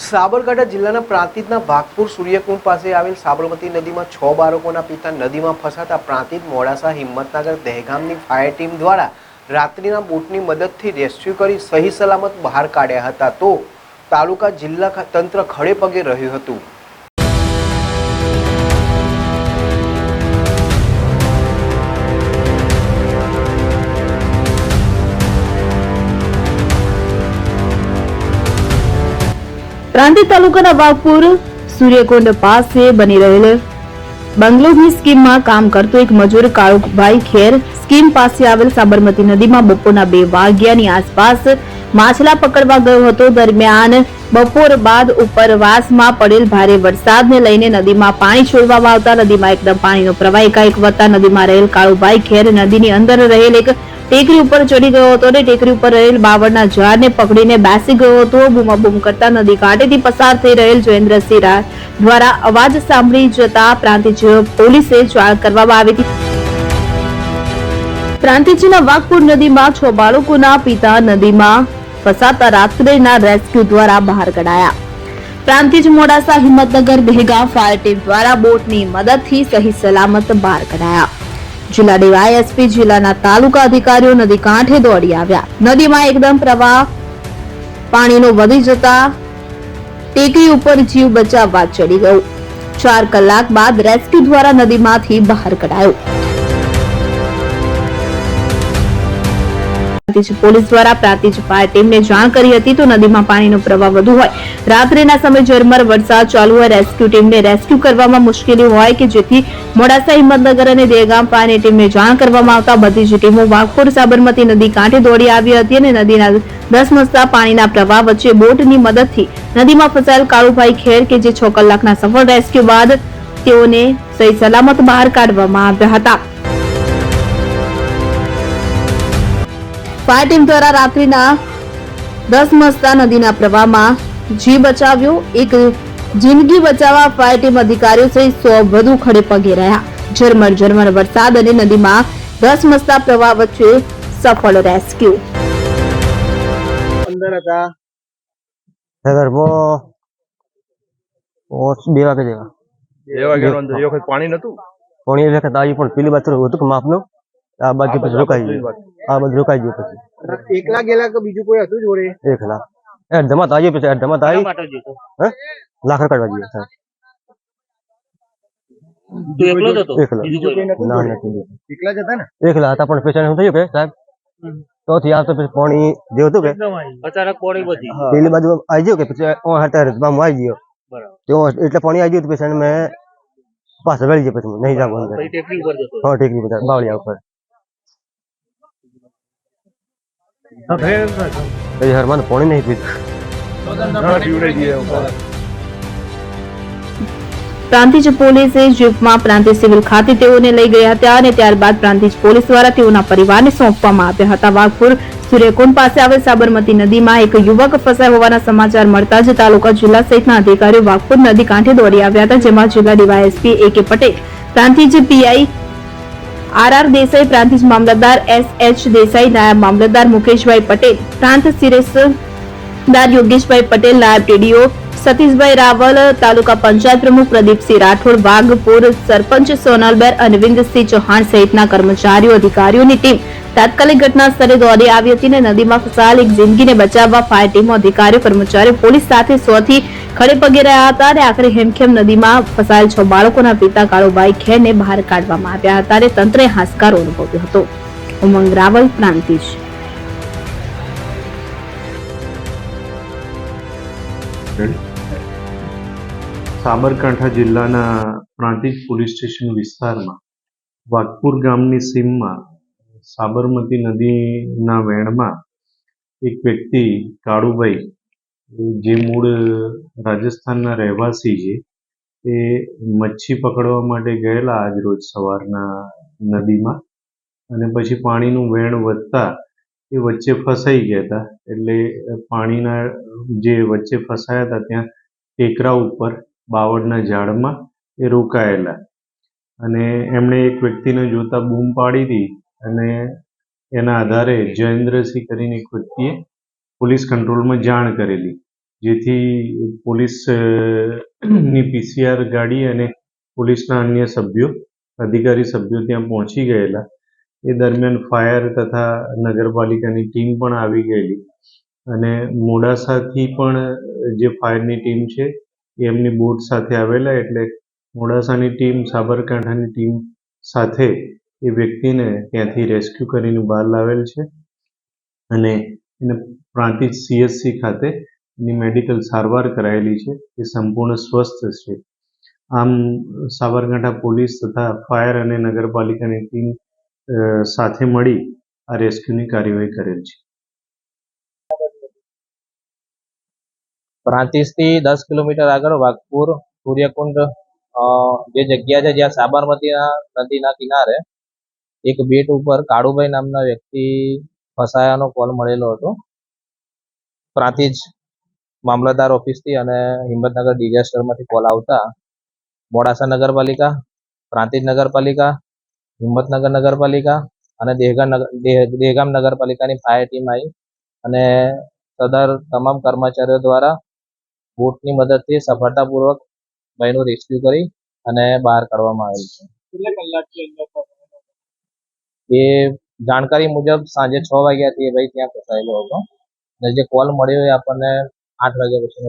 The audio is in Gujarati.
સાબરકાંઠા જિલ્લાના પ્રાંતિજના ભાગપુર સૂર્યકુંડ પાસે આવેલ સાબરમતી નદીમાં 6 બાળકોના પિતા નદીમાં ફસાતા પ્રાંતિજ મોડાસા હિંમતનગર દહેગામની ફાયર ટીમ દ્વારા રાત્રિના બોટની મદદથી રેસ્ક્યુ કરી સહી સલામત બહાર કાઢ્યા હતા, તો તાલુકા જિલ્લા તંત્ર ખડે પગે રહ્યું હતું। પ્રાંતિજ તાલુકાના ભાગપુર સૂર્યકુંડ પાસે બની રહેલ બંગલોની સ્કીમમાં કામ કરતો એક મજૂર કાળુભાઈ ખેર સ્કીમ પાસે આવેલ સાબરમતી નદીમાં બપોરના 2 વાગ્યાની આસપાસ માછલા પકડવા ગયો હતો। દરમિયાન બપોર બાદ ઉપરવાસમાં પડેલ ભારે વરસાદને લઈને નદીમાં પાણી છોડવામાં આવતા નદીમાં એકદમ પાણીનો પ્રવાહ એકાએક વધતા નદીમાં રહેલ કાળુભાઈ ખેર નદીની અંદર રહેલ એક ટેકરી ઉપર ચડી ગયો હતો અને ટેકરી ઉપર રહેલ બાવળના ઝાડને પકડીને બેસી ગયો હતો। બૂમાબૂમ કરતા નદી કાંઠેથી પસાર થઈ રહેલ જોયેન્દ્રસિંહ દ્વારા અવાજ સાંભળી જતા પ્રાંતિજ પોલીસે જાણ કરવામાં આવી હતી। પ્રાંતિજના વાઘપુર નદીમાં 6 બાળકોના પિતા નદીમાં ફસાતા રાત્રિના રેસ્ક્યુ દ્વારા બહાર કઢાયા। પ્રાંતિજ મોડાસા હિંમતનગર દહેગામ ફાયર ટીમ દ્વારા બોટની મદદથી સહી સલામત બહાર કઢાયા। જિલ્લા ડીવાયએસપી જિલ્લાના તાલુકા અધિકારીઓ નદી કાંઠે દોડી આવ્યા। નદીમાં એકદમ પ્રવાહ પાણીનો વધી જતા ટેકરી ઉપર જીવ બચાવવા ચડી ગયો। 4 કલાક બાદ રેસ્ક્યુ દ્વારા નદીમાંથી બહાર કઢાયો। પ્રાંતિજ પોલીસ દ્વારા પ્રાંતિજ ફાયર ટીમને જાણ કરી હતી, તો નદીમાં પાણીનો પ્રવાહ વધુ હોય, રાત્રિના સમયે ઝરમર વરસાદ ચાલુ હોય, રેસ્ક્યુ ટીમને રેસ્ક્યુ કરવામાં મુશ્કેલી હોય કે જેથી મોડાસા હિંમતનગર અને દહેગામ ફાયર ટીમને જાણ કરવામાં આવતા બધી જ ટીમો વાઘપુર સાબરમતી નદી કાંઠે દોડી આવી હતી અને નદીના ધસમસતા પાણીના પ્રવાહ વચ્ચે બોટની મદદથી નદીમાં ફસાયેલ કાળુભાઈ ખેર કે જે 6 કલાકના સફળ રેસ્ક્યુ બાદ તેઓને સહી સલામત બહાર કાઢવામાં આવ્યા હતા। ફાયર ટીમ દ્વારા રાત્રિના ધસમસતા નદીના પ્રવાહમાં જીવ બચાવ્યો। એક જિંદગી બચાવવા ફાયર ટીમ અધિકારીઓ સહિત 100 વધુ ખડે પગે રહ્યા। ઝરમર વરસાદ અને નદીમાં ધસમસતા પ્રવાહ વચ્ચે સફળ રેસ્ક્યુ। અંદર હતા ઘરમાં 2 વાગે જેવા 2 વાગ્યાનો અંદર એ વખત પાણી નતું, પાણી એ વખત આવી પણ પેલી બાજુ હતું કે માપનું આ બાજુ પછી રોકાઈ ગયું, આ બાજુ રોકાઈ ગયું। પછી એકલા ગયેલા કે બીજું કોઈ હતું જોડે? એકલા ધમાત આવી, પછી ધમાત આવી લાખર કાઢવા ગયો સાહેબ। ના નથી એકલા જ હતા ને? એકલા હતા પણ પેશન્ટ શું થયું કે સાહેબ તોથી આવતો પછી પાણી જે હતું કે અચાનક પાણી વધી પેલી બાજુ આવી ગયો કે પછી રસ્તામાં આવી ગયો, એટલે પાણી આવી ગયું પેશન્ટ મેં પાછળ વળી ગયો, પછી નહીં જાવ અંદર ટેકરી પર બાવળિયા ઉપર હરમાન પાણી નહીં પીધું। પ્રાંતિજ પોલીસે જીપમાં પ્રાંતિજ સિવિલ ખાતે તેઓને લઈ ગયા હતા અને ત્યારબાદ પ્રાંતિજ પોલીસ દ્વારા તેઓના પરિવારને સોંપવામાં આવ્યા હતા। વાઘપુર સૂર્યકુંડ પાસે આવેલ સાબરમતી નદીમાં એક યુવક ફસાયો હોવાના સમાચાર મળતા જ તાલુકા જિલ્લા સહિતના અધિકારીઓ વાઘપુર નદી કાંઠે દોડી આવ્યા હતા, જેમાં જિલ્લા DYSP AK Patel, Prantij PI RR Desai, Prantij મામલતદાર SH દેસાઈ, નાયબ મામલતદાર મુકેશભાઈ પટેલ, પ્રાંત સિરેસદાર યોગેશભાઈ પટેલ, નાયબ TDO સતીશભાઈ રાવલ, તાલુકા પંચાયત પ્રમુખ પ્રદીપસિંહ રાઠોડ, વાઘપુર સરપંચ સોનલબેન અરવિંદસિંહ ચૌહાણ સહિતના કર્મચારીઓ અધિકારીઓની ટીમ તાત્કાલિક ઘટના સ્થળે દોડી આવી હતી અને નદીમાં ફસાયેલ એક જિંદગીને બચાવવા ફાયર ટીમો, અધિકારીઓ, કર્મચારીઓ, પોલીસ સાથે 100 થી ખડે પગે રહ્યા હતા અને આખરે હેમખેમ નદીમાં ફસાયેલ 6 બાળકોના પિતા કાળુભાઈ ખેરને બહાર કાઢવામાં આવ્યા હતા અને તંત્રે હાશકારો અનુભવ્યો હતો। ઉમંગ રાવલ, પ્રાંતિજ। સાબરકાંઠા જિલ્લાના પ્રાંતિજ પોલીસ સ્ટેશન વિસ્તારમાં વાઘપુર ગામની સીમમાં સાબરમતી નદીના વેણમાં એક વ્યક્તિ કાળુભાઈ, જે મૂળ રાજસ્થાનના રહેવાસી છે, એ મચ્છી પકડવા માટે ગયેલા આજ રોજ સવારના નદીમાં, અને પછી પાણીનું વેણ વધતા એ વચ્ચે ફસાઈ ગયા હતા। એટલે પાણીના જે વચ્ચે ફસાયા હતા ત્યાં ટેકરા ઉપર બાવળના ઝાડમાં એ રોકાયેલા અને એમણે એક વ્યક્તિને જોતા બૂમ પાડી હતી અને એના આધારે જયેન્દ્રસિંહ કરીને એક વ્યક્તિએ પોલીસ કંટ્રોલમાં જાણ કરેલી જેથી પોલીસ ની PCR ગાડી અને પોલીસના અન્ય સભ્યો અધિકારી સભ્યો ત્યાં પહોંચી ગયેલા. એ દરમિયાન ફાયર તથા નગરપાલિકાની ટીમ પણ આવી ગયેલી અને મોડાસાથી પણ જે ફાયરની ટીમ છે એ એમની બોટ સાથે આવેલા, એટલે મોડાસાની ટીમ સાબરકાંઠાની ટીમ સાથે એ વ્યક્તિને ત્યાંથી રેસ્ક્યુ કરીને બહાર લાવેલ છે અને એને પ્રાંતિજ CHC ખાતે એની મેડિકલ સારવાર કરાયેલી છે. એ સંપૂર્ણ સ્વસ્થ છે. આમ સાબરકાંઠા પોલીસ તથા ફાયર અને નગરપાલિકાની ટીમ સાથે મળી આ રેસ્ક્યુની કાર્યવાહી કરેલ છે. પ્રાંતિજથી 10 કિલોમીટર આગળ વાઘપુર સૂર્યકુંડ જે જગ્યા છે જ્યાં સાબરમતી નદીના કિનારે એક બેટ ઉપર કાળુભાઈ નામના વ્યક્તિ ફસાયાનો કોલ મળેલો હતો. પ્રાંતિજ મામલતદાર ઓફિસથી અને હિંમતનગર ડિઝાસ્ટરમાંથી કોલ આવતા મોડાસા નગરપાલિકા, પ્રાંતિજ નગરપાલિકા, હિંમતનગર નગરપાલિકા અને દહેગામ નગરપાલિકાની ફાયર ટીમ આવી અને સદર તમામ કર્મચારીઓ દ્વારા બોટની મદદથી સફળતાપૂર્વક ભાઈનું રેસ્ક્યુ કરી અને બહાર કાઢવામાં આવેલ છે. એ જાણકારી મુજબ સાંજે 6 વાગ્યાથી એ ભાઈ ત્યાં ફસાયેલો હતો અને જે કોલ મળ્યો એ આપણને 8 વાગ્યા પછી